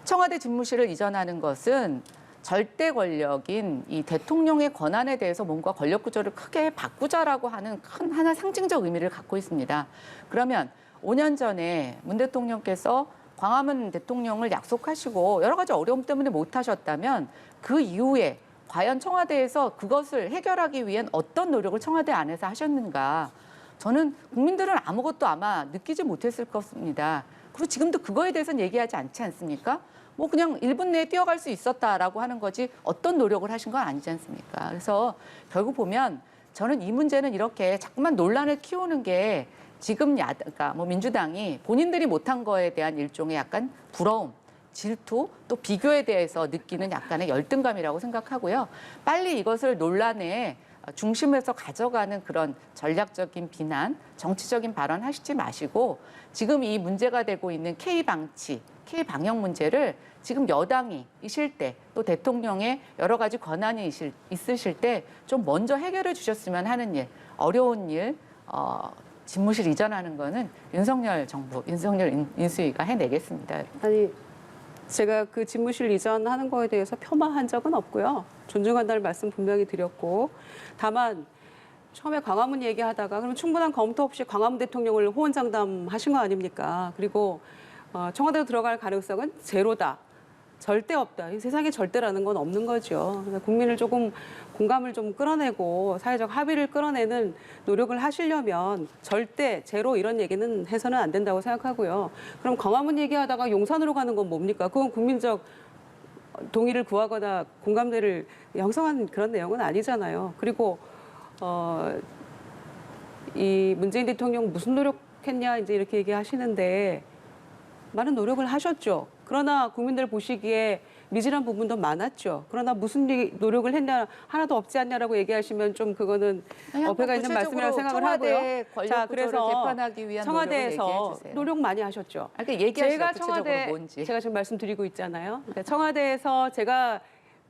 청와대 집무실을 이전하는 것은 절대 권력인 이 대통령의 권한에 대해서 뭔가 권력 구조를 크게 바꾸자라고 하는 큰 하나 상징적 의미를 갖고 있습니다. 그러면 5년 전에 문 대통령께서 광화문 대통령을 약속하시고 여러 가지 어려움 때문에 못 하셨다면 그 이후에 과연 청와대에서 그것을 해결하기 위한 어떤 노력을 청와대 안에서 하셨는가. 저는 국민들은 아무것도 아마 느끼지 못했을 것입니다. 그리고 지금도 그거에 대해서는 얘기하지 않지 않습니까? 뭐 그냥 1분 내에 뛰어갈 수 있었다라고 하는 거지 어떤 노력을 하신 건 아니지 않습니까? 그래서 결국 보면 저는 이 문제는 이렇게 자꾸만 논란을 키우는 게 지금 그러니까 뭐 민주당이 본인들이 못한 거에 대한 일종의 약간 부러움, 질투, 또 비교에 대해서 느끼는 약간의 열등감이라고 생각하고요. 빨리 이것을 논란의 중심에서 가져가는 그런 전략적인 비난, 정치적인 발언 하시지 마시고 지금 이 문제가 되고 있는 K방치, K방역 문제를 지금 여당이 이실 때 또 대통령의 여러 가지 권한이 있으실 때 좀 먼저 해결해 주셨으면 하는 일, 어려운 일, 집무실 이전하는 거는 윤석열 정부, 윤석열 인수위가 해내겠습니다. 아니, 제가 그 집무실 이전하는 거에 대해서 폄하한 적은 없고요. 존중한다는 말씀 분명히 드렸고, 다만 처음에 광화문 얘기하다가 그럼 충분한 검토 없이 광화문 대통령을 호언장담하신 거 아닙니까? 그리고 청와대로 들어갈 가능성은 제로다. 절대 없다. 이 세상에 절대라는 건 없는 거죠. 그래서 국민을 조금 공감을 좀 끌어내고 사회적 합의를 끌어내는 노력을 하시려면 절대 제로 이런 얘기는 해서는 안 된다고 생각하고요. 그럼 광화문 얘기하다가 용산으로 가는 건 뭡니까? 그건 국민적 동의를 구하거나 공감대를 형성한 그런 내용은 아니잖아요. 그리고 이 문재인 대통령 무슨 노력했냐 이제 이렇게 얘기하시는데 많은 노력을 하셨죠. 그러나 국민들 보시기에 미진한 부분도 많았죠. 그러나 무슨 노력을 했냐 하나도 없지 않냐라고 얘기하시면 좀 그거는 어폐가 있는 말씀이라고 생각을 하고요. 자, 그래서 재판하기 위한 청와대에서 노력 많이 하셨죠. 그러니까 얘기하시죠. 구체적으로 뭔지. 제가 지금 말씀드리고 있잖아요. 그러니까 청와대에서 제가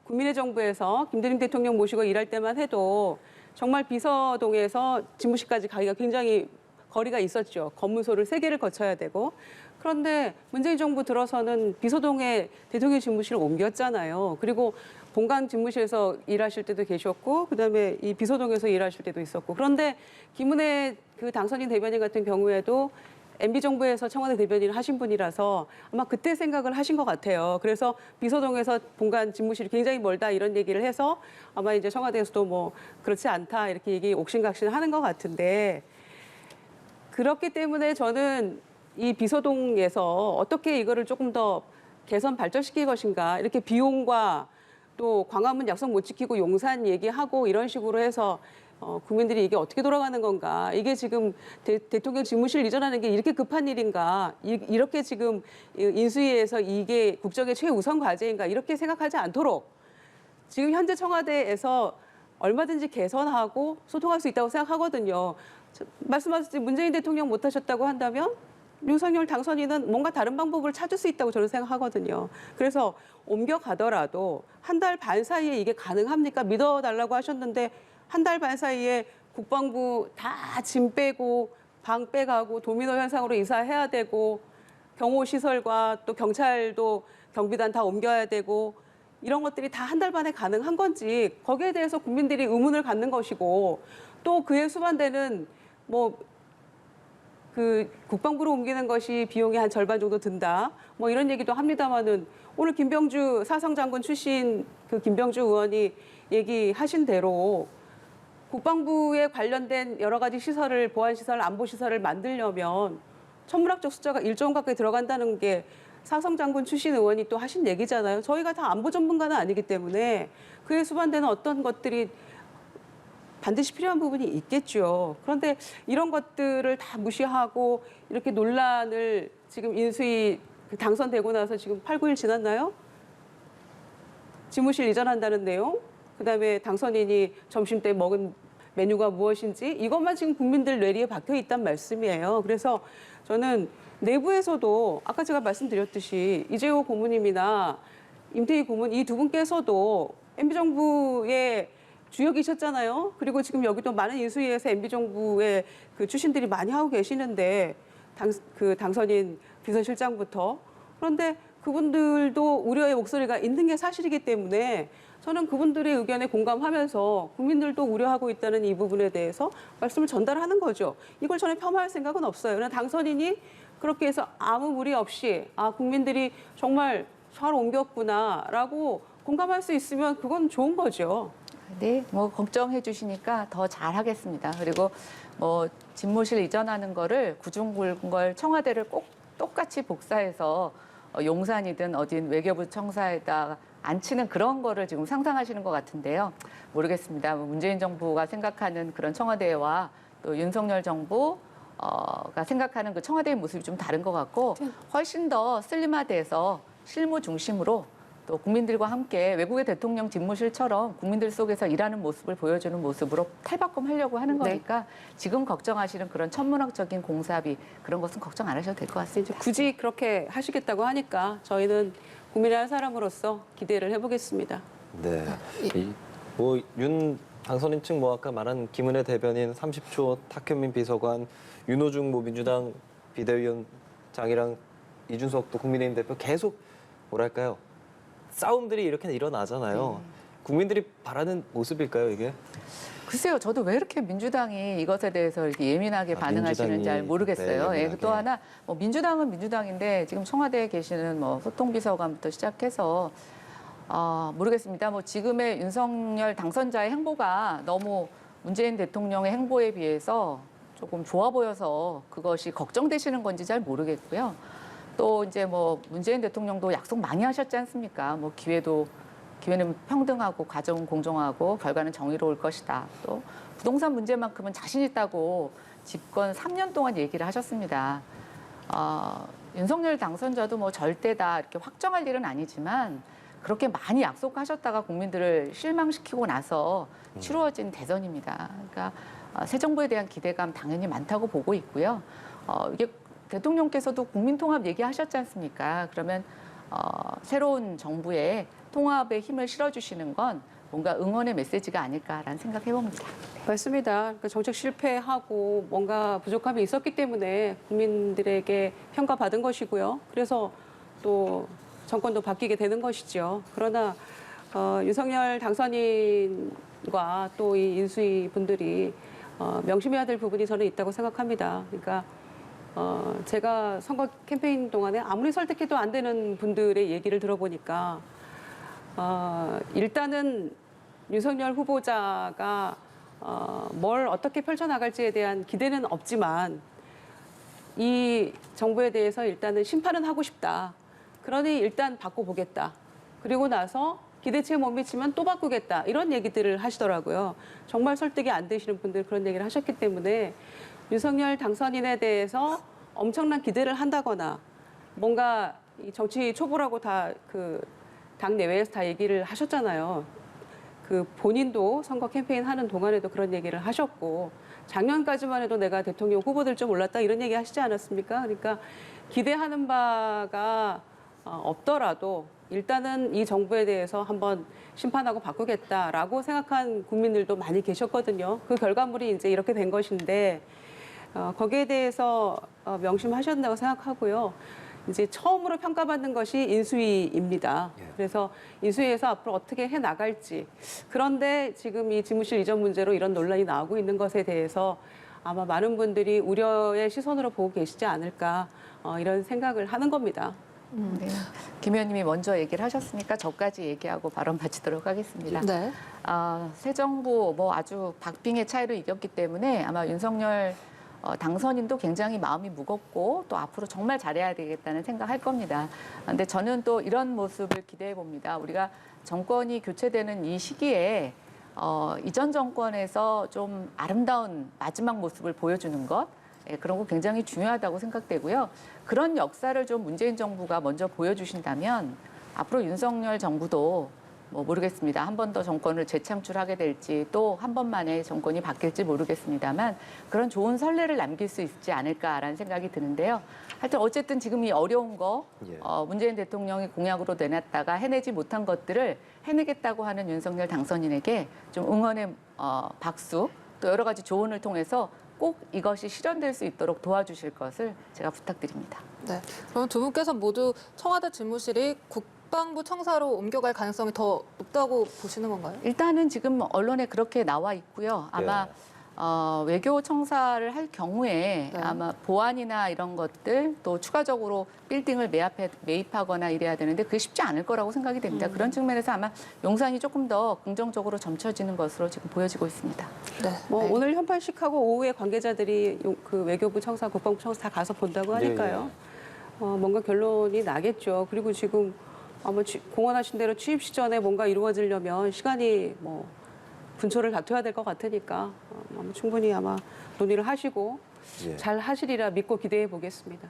국민의 정부에서 김대중 대통령 모시고 일할 때만 해도 정말 비서동에서 집무실까지 가기가 굉장히 거리가 있었죠. 검문소를 3개를 거쳐야 되고. 그런데 문재인 정부 들어서는 비서동에 대통령 집무실을 옮겼잖아요. 그리고 본관 집무실에서 일하실 때도 계셨고, 그다음에 이 비서동에서 일하실 때도 있었고. 그런데 김은혜 그 당선인 대변인 같은 경우에도 MB 정부에서 청와대 대변인을 하신 분이라서 아마 그때 생각을 하신 것 같아요. 그래서 비서동에서 본관 집무실이 굉장히 멀다 이런 얘기를 해서 아마 이제 청와대에서도 뭐 그렇지 않다 이렇게 얘기 옥신각신 하는 것 같은데, 그렇기 때문에 저는 이 비서동에서 어떻게 이거를 조금 더 개선 발전시킬 것인가, 이렇게 비용과 또 광화문 약속 못 지키고 용산 얘기하고 이런 식으로 해서 국민들이 이게 어떻게 돌아가는 건가, 이게 지금 대통령 집무실 이전하는 게 이렇게 급한 일인가, 이렇게 지금 인수위에서 이게 국정의 최우선 과제인가, 이렇게 생각하지 않도록 지금 현재 청와대에서 얼마든지 개선하고 소통할 수 있다고 생각하거든요. 말씀하셨듯이 문재인 대통령 못하셨다고 한다면 윤석열 당선인은 뭔가 다른 방법을 찾을 수 있다고 저는 생각하거든요. 그래서 옮겨가더라도 한 달 반 사이에 이게 가능합니까? 믿어달라고 하셨는데 한 달 반 사이에 국방부 다 짐 빼고 방 빼가고 도미노 현상으로 이사해야 되고 경호시설과 또 경찰도 경비단 다 옮겨야 되고 이런 것들이 다 한 달 반에 가능한 건지 거기에 대해서 국민들이 의문을 갖는 것이고, 또 그에 수반되는 뭐 그 국방부로 옮기는 것이 비용이 한 절반 정도 든다, 뭐 이런 얘기도 합니다만은 오늘 김병주 사성장군 출신 그 김병주 의원이 얘기하신 대로 국방부에 관련된 여러 가지 시설을, 보안시설, 안보시설을 만들려면 천문학적 숫자가 1조 원 가까이 들어간다는 게 사성장군 출신 의원이 또 하신 얘기잖아요. 저희가 다 안보 전문가는 아니기 때문에 그에 수반되는 어떤 것들이 반드시 필요한 부분이 있겠죠. 그런데 이런 것들을 다 무시하고 이렇게 논란을 지금 인수위 당선되고 나서 지금 8, 9일 지났나요? 집무실 이전한다는 내용, 그다음에 당선인이 점심 때 먹은 메뉴가 무엇인지 이것만 지금 국민들 뇌리에 박혀 있단 말씀이에요. 그래서 저는 내부에서도 아까 제가 말씀드렸듯이 이재호 고문님이나 임태희 고문 이 두 분께서도 MB정부의 주역이셨잖아요. 그리고 지금 여기도 많은 인수위에서 MB정부의 그 출신들이 많이 하고 계시는데 당선인 비서실장부터. 그런데 그분들도 우려의 목소리가 있는 게 사실이기 때문에 저는 그분들의 의견에 공감하면서 국민들도 우려하고 있다는 이 부분에 대해서 말씀을 전달하는 거죠. 이걸 저는 폄하할 생각은 없어요. 그러나 당선인이 그렇게 해서 아무 무리 없이 국민들이 정말 잘 옮겼구나라고 공감할 수 있으면 그건 좋은 거죠. 네, 뭐 걱정해 주시니까 더 잘하겠습니다. 그리고 뭐 집무실 이전하는 거를 구중굴걸 청와대를 꼭 똑같이 복사해서 용산이든 어딘 외교부 청사에다 앉히는 그런 거를 지금 상상하시는 것 같은데요. 모르겠습니다. 문재인 정부가 생각하는 그런 청와대와 또 윤석열 정부가 생각하는 그 청와대의 모습이 좀 다른 것 같고 훨씬 더 슬림화돼서 실무 중심으로 또 국민들과 함께 외국의 대통령 집무실처럼 국민들 속에서 일하는 모습을 보여주는 모습으로 탈바꿈하려고 하는 거니까 지금 걱정하시는 그런 천문학적인 공사비 그런 것은 걱정 안 하셔도 될 것 같습니다. 굳이 그렇게 하시겠다고 하니까 저희는 국민의 한 사람으로서 기대를 해보겠습니다. 네. 뭐윤 당선인 측 뭐 아까 말한 김은혜 대변인 30초 탁현민 비서관 윤호중 뭐 민주당 비대위원장이랑 이준석 또 국민의힘 대표 계속 뭐랄까요? 싸움들이 이렇게 일어나잖아요. 국민들이 바라는 모습일까요, 이게? 글쎄요, 저도 왜 이렇게 민주당이 이것에 대해서 이렇게 예민하게 반응하시는지 민주당이, 잘 모르겠어요. 네, 예, 예민하게. 또 하나, 뭐 민주당은 민주당인데 지금 청와대에 계시는 뭐 소통비서관부터 시작해서 모르겠습니다. 뭐 지금의 윤석열 당선자의 행보가 너무 문재인 대통령의 행보에 비해서 조금 좋아 보여서 그것이 걱정되시는 건지 잘 모르겠고요. 또 이제 뭐 문재인 대통령도 약속 많이 하셨지 않습니까? 뭐 기회는 평등하고 과정은 공정하고 결과는 정의로울 것이다. 또 부동산 문제만큼은 자신 있다고 집권 3년 동안 얘기를 하셨습니다. 윤석열 당선자도 뭐 절대다 이렇게 확정할 일은 아니지만 그렇게 많이 약속하셨다가 국민들을 실망시키고 나서 치루어진 대선입니다. 그러니까 새 정부에 대한 기대감 당연히 많다고 보고 있고요. 이게 대통령께서도 국민통합 얘기하셨지 않습니까? 그러면 새로운 정부에 통합의 힘을 실어주시는 건 뭔가 응원의 메시지가 아닐까라는 생각해봅니다. 맞습니다. 그러니까 정책 실패하고 뭔가 부족함이 있었기 때문에 국민들에게 평가받은 것이고요. 그래서 또 정권도 바뀌게 되는 것이죠. 그러나 윤석열 당선인과 또 이 인수위 분들이 명심해야 될 부분이 저는 있다고 생각합니다. 그러니까 제가 선거 캠페인 동안에 아무리 설득해도 안 되는 분들의 얘기를 들어보니까 일단은 윤석열 후보자가 뭘 어떻게 펼쳐나갈지에 대한 기대는 없지만 이 정부에 대해서 일단은 심판은 하고 싶다. 그러니 일단 바꿔보겠다. 그리고 나서 기대치에 못 미치면 또 바꾸겠다. 이런 얘기들을 하시더라고요. 정말 설득이 안 되시는 분들 그런 얘기를 하셨기 때문에 윤석열 당선인에 대해서 엄청난 기대를 한다거나 뭔가 이 정치 초보라고 다 당 내외에서 다 얘기를 하셨잖아요. 본인도 선거 캠페인 하는 동안에도 그런 얘기를 하셨고 작년까지만 해도 내가 대통령 후보들 좀 올랐다 이런 얘기 하시지 않았습니까? 그러니까 기대하는 바가 없더라도 일단은 이 정부에 대해서 한번 심판하고 바꾸겠다라고 생각한 국민들도 많이 계셨거든요. 그 결과물이 이제 이렇게 된 것인데 거기에 대해서 명심하셨다고 생각하고요. 이제 처음으로 평가받는 것이 인수위입니다. 그래서 인수위에서 앞으로 어떻게 해 나갈지. 그런데 지금 이 집무실 이전 문제로 이런 논란이 나오고 있는 것에 대해서 아마 많은 분들이 우려의 시선으로 보고 계시지 않을까 이런 생각을 하는 겁니다. 네. 김 의원님이 먼저 얘기를 하셨으니까 저까지 얘기하고 발언 마치도록 하겠습니다. 네. 새 정부 뭐 아주 박빙의 차이로 이겼기 때문에 아마 윤석열 당선인도 굉장히 마음이 무겁고 또 앞으로 정말 잘해야 되겠다는 생각할 겁니다. 그런데 저는 또 이런 모습을 기대해 봅니다. 우리가 정권이 교체되는 이 시기에 이전 정권에서 좀 아름다운 마지막 모습을 보여주는 것 그런 거 굉장히 중요하다고 생각되고요. 그런 역사를 좀 문재인 정부가 먼저 보여주신다면 앞으로 윤석열 정부도 뭐 모르겠습니다. 한 번 더 정권을 재창출하게 될지 또 한 번만에 정권이 바뀔지 모르겠습니다만 그런 좋은 선례를 남길 수 있지 않을까라는 생각이 드는데요. 하여튼 어쨌든 지금 이 어려운 거 문재인 대통령이 공약으로 내놨다가 해내지 못한 것들을 해내겠다고 하는 윤석열 당선인에게 좀 응원의 박수 또 여러 가지 조언을 통해서 꼭 이것이 실현될 수 있도록 도와주실 것을 제가 부탁드립니다. 네. 그럼 두 분께서 모두 청와대 집무실이 국방부 청사로 옮겨갈 가능성이 더 높다고 보시는 건가요? 일단은 지금 언론에 그렇게 나와 있고요. 아마 외교 청사를 할 경우에 네. 아마 보안이나 이런 것들 또 추가적으로 빌딩을 매입하거나 이래야 되는데 그게 쉽지 않을 거라고 생각이 됩니다. 그런 측면에서 아마 용산이 조금 더 긍정적으로 점쳐지는 것으로 지금 보여지고 있습니다. 네. 뭐 오늘 현판식하고 오후에 관계자들이 그 외교부 청사, 국방부 청사 다 가서 본다고 하니까요. 뭔가 결론이 나겠죠. 그리고 지금 아마 공언하신 대로 취임 시전에 뭔가 이루어지려면 시간이 뭐 분초를 다퉈야 될 것 같으니까 충분히 아마 논의를 하시고 예. 잘 하시리라 믿고 기대해 보겠습니다.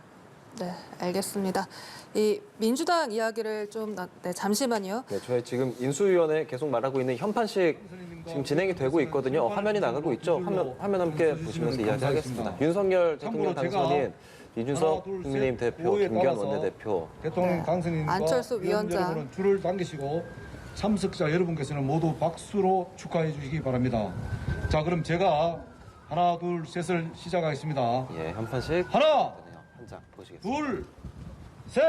네, 알겠습니다. 이 민주당 이야기를 좀 잠시만요. 네, 저희 지금 인수위원회 계속 말하고 있는 현판식 지금 진행이 되고 있거든요. 화면이 나가고 있죠. 화면 함께 보시면서 이야기하겠습니다. 윤석열 대통령 당선인 이준석 국민의힘 대표, 김기현 원내대표, 대통령 네. 당선인과 안철수 위원 위원장. 여러분은 줄을 당기시고 참석자 여러분께서는 모두 박수로 축하해 주시기 바랍니다. 자, 그럼 제가 하나, 둘, 셋을 시작하겠습니다. 예, 현판식 하나, 한 장 보시겠습니다. 둘, 셋.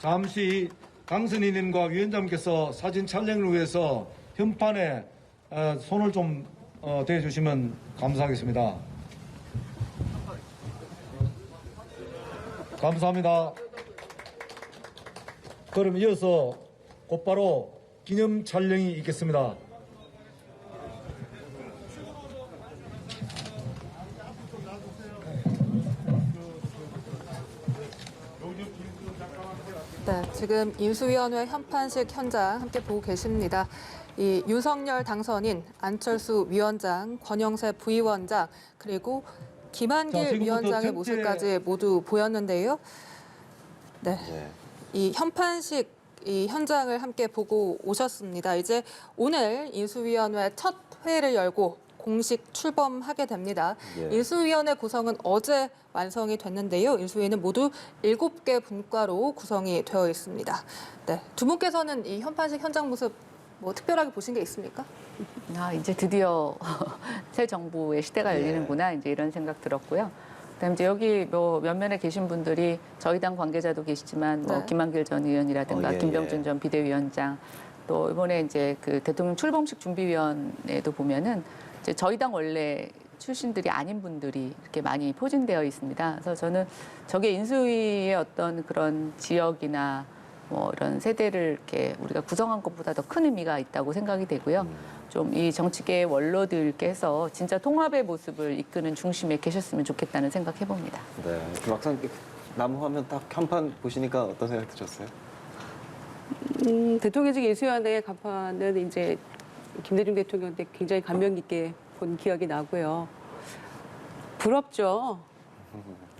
잠시 당선인님과 위원장님께서 사진 촬영을 위해서 현판에 손을 좀 대주시면 감사하겠습니다. 감사합니다. 그럼 이어서 곧바로 기념 촬영이 있겠습니다. 네, 지금 인수위원회 현판식 현장 함께 보고 계십니다. 이 윤석열 당선인, 안철수 위원장, 권영세 부위원장, 그리고 자, 김한길 지금부터 위원장의 전체- 모습까지 모두 보였는데요. 네, 예. 이 현판식 이 현장을 함께 보고 오셨습니다. 이제 오늘 인수위원회 첫 회의를 열고 공식 출범하게 됩니다. 예. 인수위원회 구성은 어제 완성이 됐는데요. 인수위는 모두 7개 분과로 구성이 되어 있습니다. 네, 두 분께서는 이 현판식 현장 모습 뭐 특별하게 보신 게 있습니까? 이제 드디어 새 정부의 시대가 예. 열리는구나 이제 이런 생각 들었고요. 그다음에 이제 여기 뭐 몇면에 계신 분들이 저희 당 관계자도 계시지만 뭐 네. 김한길 전 의원이라든가 예, 김병준 예. 전 비대위원장 또 이번에 이제 그 대통령 출범식 준비위원회도 보면은 이제 저희 당 원래 출신들이 아닌 분들이 이렇게 많이 포진되어 있습니다. 그래서 저는 저게 인수위의 어떤 그런 지역이나 뭐 이런 세대를 이렇게 우리가 구성한 것보다 더 큰 의미가 있다고 생각이 되고요. 좀 이 정치계의 원로들께서 진짜 통합의 모습을 이끄는 중심에 계셨으면 좋겠다는 생각해 봅니다. 네, 막상 나무 화면 딱 현판 보시니까 어떤 생각 드셨어요? 대통령직 인수위원회 간판은 이제 김대중 대통령 때 굉장히 감명 깊게 본 기억이 나고요. 부럽죠.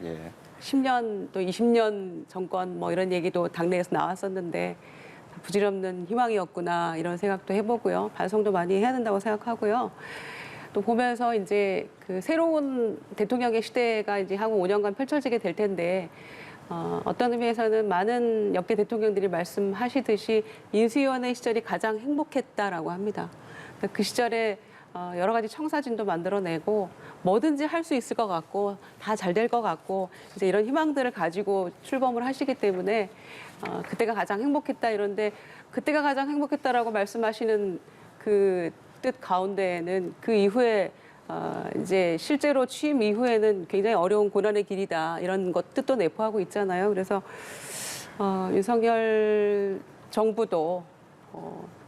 예. 10년 또 20년 정권 뭐 이런 얘기도 당내에서 나왔었는데 부질없는 희망이었구나 이런 생각도 해보고요. 반성도 많이 해야 된다고 생각하고요. 또 보면서 이제 그 새로운 대통령의 시대가 이제 향후 5년간 펼쳐지게 될 텐데 어떤 의미에서는 많은 역대 대통령들이 말씀하시듯이 인수위원회 시절이 가장 행복했다라고 합니다. 그 시절에 여러 가지 청사진도 만들어내고 뭐든지 할 수 있을 것 같고 다 잘 될 것 같고 이제 이런 희망들을 가지고 출범을 하시기 때문에 그때가 가장 행복했다 이런데 그때가 가장 행복했다라고 말씀하시는 그 뜻 가운데에는 그 이후에 이제 실제로 취임 이후에는 굉장히 어려운 고난의 길이다 이런 것 뜻도 내포하고 있잖아요. 그래서 윤석열 정부도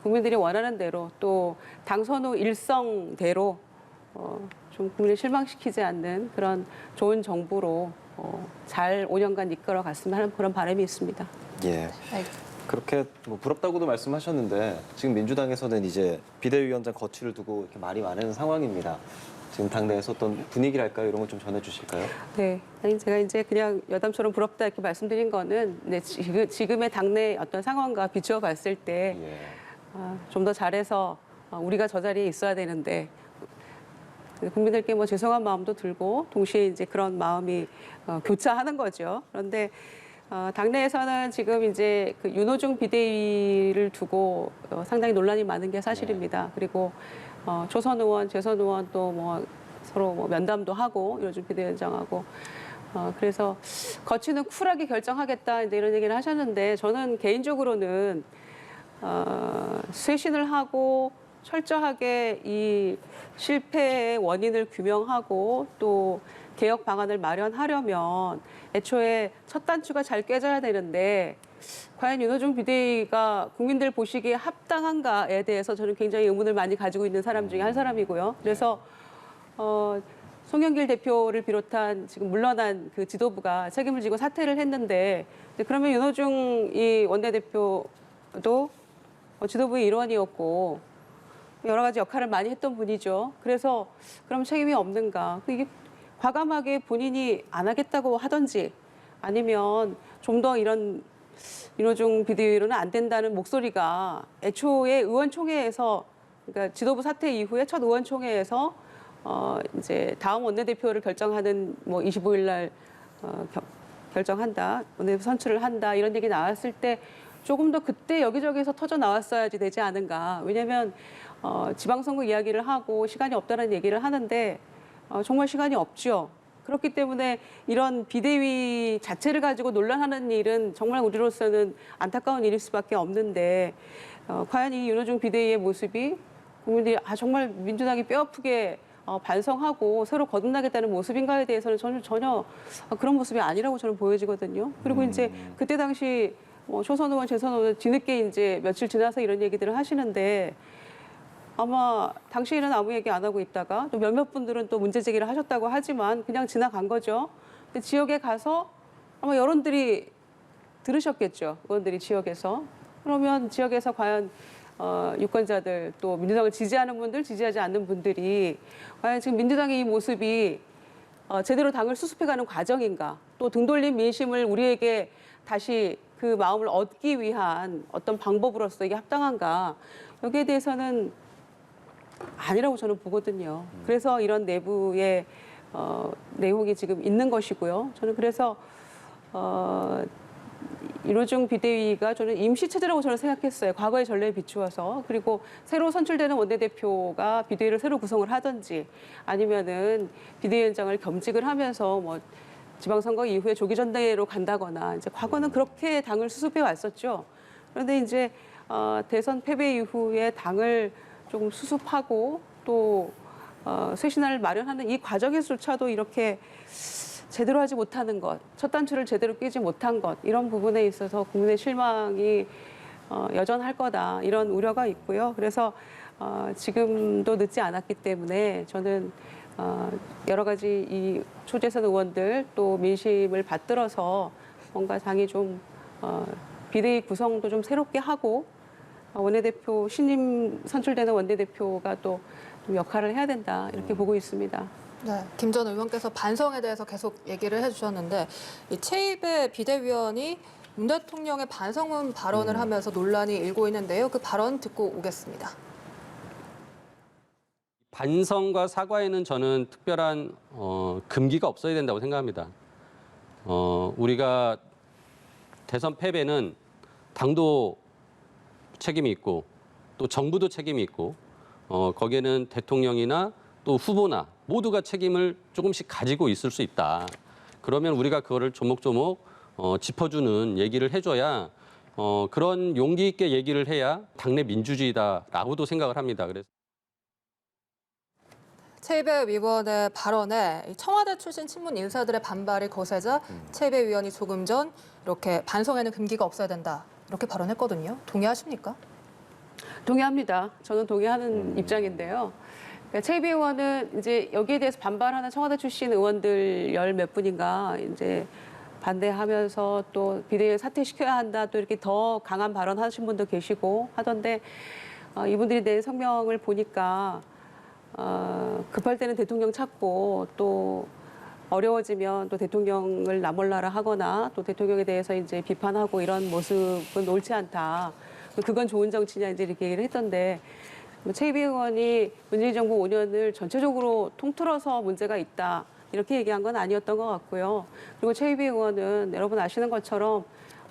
국민들이 원하는 대로 또 당선 후 일성대로 좀 국민을 실망시키지 않는 그런 좋은 정부로 잘 5년간 이끌어 갔으면 하는 그런 바람이 있습니다. 예. 그렇게 뭐 부럽다고도 말씀하셨는데 지금 민주당에서는 이제 비대위원장 거취를 두고 이렇게 말이 많은 상황입니다. 지금 당내에서 어떤 분위기랄까요? 이런 걸 좀 전해주실까요? 네, 아니 제가 이제 그냥 여담처럼 부럽다 이렇게 말씀드린 거는 네, 지금의 당내 어떤 상황과 비추어 봤을 때 좀 더 잘해서 우리가 저 자리에 있어야 되는데 국민들께 뭐 죄송한 마음도 들고 동시에 이제 그런 마음이 교차하는 거죠. 그런데 당내에서는 지금 이제 그 윤호중 비대위를 두고 상당히 논란이 많은 게 사실입니다. 그리고 초선 의원, 재선 의원 또 뭐 서로 뭐 면담도 하고 윤호중 비대위원장하고 그래서 거취는 쿨하게 결정하겠다 이제 이런 얘기를 하셨는데 저는 개인적으로는 쇄신을 하고 철저하게 이 실패의 원인을 규명하고 또 개혁 방안을 마련하려면 애초에 첫 단추가 잘 꿰져야 되는데 과연 윤호중 비대위가 국민들 보시기에 합당한가에 대해서 저는 굉장히 의문을 많이 가지고 있는 사람 중에 한 사람이고요. 그래서 송영길 대표를 비롯한 지금 물러난 그 지도부가 책임을 지고 사퇴를 했는데 그러면 윤호중 이 원내대표도 지도부의 일원이었고 여러 가지 역할을 많이 했던 분이죠. 그래서 그럼 책임이 없는가? 이게 과감하게 본인이 안 하겠다고 하든지 아니면 좀 더 이런 윤호중 비대위로는 안 된다는 목소리가 애초에 의원총회에서 그러니까 지도부 사퇴 이후에 첫 의원총회에서 이제 다음 원내대표를 결정하는 뭐 25일 날 결정한다, 원내대표 선출을 한다 이런 얘기 나왔을 때 조금 더 그때 여기저기서 터져 나왔어야지 되지 않은가. 왜냐하면 지방선거 이야기를 하고 시간이 없다는 얘기를 하는데 정말 시간이 없죠. 그렇기 때문에 이런 비대위 자체를 가지고 논란하는 일은 정말 우리로서는 안타까운 일일 수밖에 없는데 과연 이 윤호중 비대위의 모습이 국민들이 정말 민주당이 뼈아프게 반성하고 새로 거듭나겠다는 모습인가에 대해서는 저는 전혀 그런 모습이 아니라고 저는 보여지거든요. 그리고 이제 그때 당시 초선 의원, 재선 의원 뒤늦게 이제 며칠 지나서 이런 얘기들을 하시는데 아마 당시에는 아무 얘기 안 하고 있다가 또 몇몇 분들은 또 문제 제기를 하셨다고 하지만 그냥 지나간 거죠. 근데 지역에 가서 아마 여론들이 들으셨겠죠. 의원들이 지역에서. 그러면 지역에서 과연 유권자들 또 민주당을 지지하는 분들, 지지하지 않는 분들이 과연 지금 민주당의 이 모습이 제대로 당을 수습해가는 과정인가 또 등 돌린 민심을 우리에게 다시 그 마음을 얻기 위한 어떤 방법으로서 이게 합당한가 여기에 대해서는 아니라고 저는 보거든요. 그래서 이런 내부의 내용이 지금 있는 것이고요. 저는 그래서 윤호중 비대위가 저는 임시체제라고 저는 생각했어요. 과거의 전례에 비추어서. 그리고 새로 선출되는 원내대표가 비대위를 새로 구성을 하든지 아니면은 비대위원장을 겸직을 하면서 뭐 지방선거 이후에 조기 전대로 간다거나 이제 과거는 그렇게 당을 수습해 왔었죠. 그런데 이제 대선 패배 이후에 당을 조금 수습하고 또 쇄신을 마련하는 이 과정에서조차도 이렇게 제대로 하지 못하는 것, 첫 단추를 제대로 끼지 못한 것 이런 부분에 있어서 국민의 실망이 여전할 거다 이런 우려가 있고요. 그래서 지금도 늦지 않았기 때문에 저는 여러 가지 이 초재선 의원들 또 민심을 받들어서 뭔가 당이 좀 비대위 구성도 좀 새롭게 하고 원내대표 신임 선출되는 원내대표가 또 좀 역할을 해야 된다 이렇게 보고 있습니다. 네, 김 전 의원께서 반성에 대해서 계속 얘기를 해주셨는데 이 최입의 비대위원이 문 대통령의 반성문 발언을 하면서 논란이 일고 있는데요. 그 발언 듣고 오겠습니다. 반성과 사과에는 저는 특별한 금기가 없어야 된다고 생각합니다. 우리가 대선 패배는 당도 책임이 있고 또 정부도 책임이 있고 거기에는 대통령이나 또 후보나 모두가 책임을 조금씩 가지고 있을 수 있다. 그러면 우리가 그거를 조목조목 짚어주는 얘기를 해줘야 그런 용기 있게 얘기를 해야 당내 민주주의다라고도 생각을 합니다. 그래서. 최입의 위원의 발언에 청와대 출신 친문 인사들의 반발이 거세자 최입의 위원이 조금 전 이렇게 반성에는 금기가 없어야 된다 이렇게 발언했거든요. 동의하십니까? 동의합니다. 저는 동의하는 입장인데요. 그러니까 최입의 의원은 이제 여기에 대해서 반발하는 청와대 출신 의원들 열 몇 분인가 이제 반대하면서 또 비대위 사퇴시켜야 한다 또 이렇게 더 강한 발언하신 분도 계시고 하던데 이분들이 낸 성명을 보니까 급할 때는 대통령 찾고 또 어려워지면 또 대통령을 나몰라라 하거나 또 대통령에 대해서 이제 비판하고 이런 모습은 옳지 않다. 그건 좋은 정치냐 이제 이렇게 얘기를 했던데 최입의 의원이 문재인 정부 5년을 전체적으로 통틀어서 문제가 있다 이렇게 얘기한 건 아니었던 것 같고요. 그리고 최입의 의원은 여러분 아시는 것처럼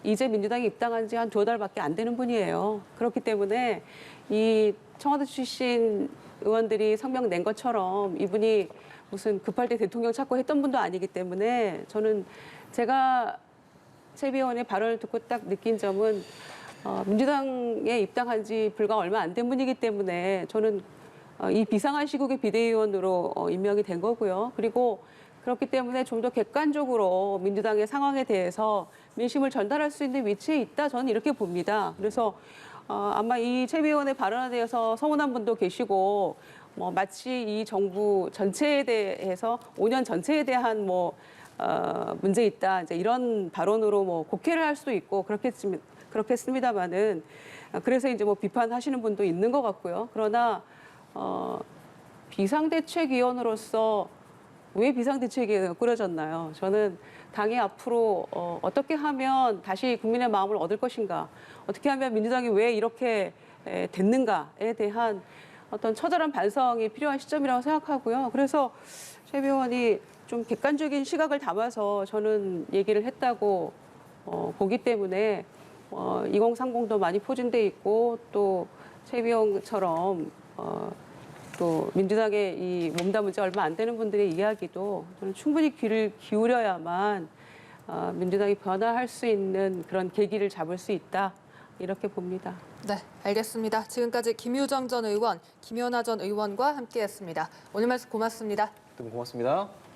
이제 민주당이 입당한 지 한 2달밖에 안 되는 분이에요. 그렇기 때문에 이 청와대 출신 의원들이 성명 낸 것처럼 이분이 무슨 급할 때 대통령 찾고 했던 분도 아니기 때문에 저는 제가 최비원의 발언을 듣고 딱 느낀 점은 민주당에 입당한 지 불과 얼마 안 된 분이기 때문에 저는 이 비상한 시국의 비대위원으로 임명이 된 거고요. 그리고 그렇기 때문에 좀 더 객관적으로 민주당의 상황에 대해서 민심을 전달할 수 있는 위치에 있다. 저는 이렇게 봅니다. 그래서 아마 이 최비원의 발언에 대해서 서운한 분도 계시고 마치 이 정부 전체에 대해서 5년 전체에 대한 문제 있다. 이제 이런 발언으로 곡해를 할 수도 있고 그렇겠습니다만은 그래서 이제 비판하시는 분도 있는 것 같고요. 그러나 비상대책위원으로서 왜 비상대책위원회가 꾸려졌나요? 저는 당이 앞으로 어떻게 하면 다시 국민의 마음을 얻을 것인가, 어떻게 하면 민주당이 왜 이렇게 됐는가에 대한 어떤 처절한 반성이 필요한 시점이라고 생각하고요. 그래서 최비원이 좀 객관적인 시각을 담아서 저는 얘기를 했다고 보기 때문에 2030도 많이 포진돼 있고 또 최비원처럼 또 민주당의 이 몸담은 지 얼마 안 되는 분들의 이야기도 저는 충분히 귀를 기울여야만 민주당이 변화할 수 있는 그런 계기를 잡을 수 있다. 이렇게 봅니다. 네, 알겠습니다. 지금까지 김유정 전 의원, 김연아 전 의원과 함께했습니다. 오늘 말씀 고맙습니다. 두 분 고맙습니다.